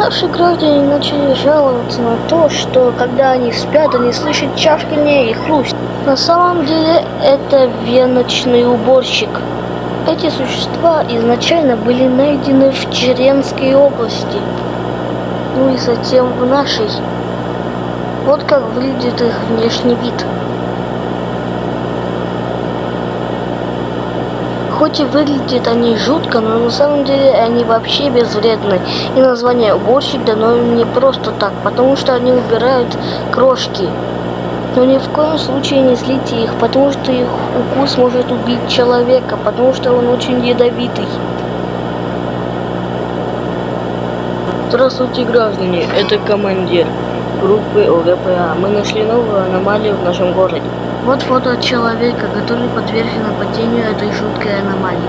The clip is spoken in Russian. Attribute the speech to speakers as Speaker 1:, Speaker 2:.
Speaker 1: Наши граждане начали жаловаться на то, что когда они спят, они слышат чавканье и хруст. На самом деле это веночный уборщик. Эти существа изначально были найдены в Черенской области, ну и затем в нашей. Вот как выглядит их внешний вид. Хоть и выглядят они жутко, но на самом деле они вообще безвредны. И название уборщик дано им не просто так, потому что они убирают крошки. Но ни в коем случае не злите их, потому что их укус может убить человека, потому что он очень ядовитый.
Speaker 2: Здравствуйте, граждане, это командир группы ОГПА. Мы нашли новую аномалию в нашем городе.
Speaker 1: Вот фото человека, который подверг нападению этой жуткой аномалии.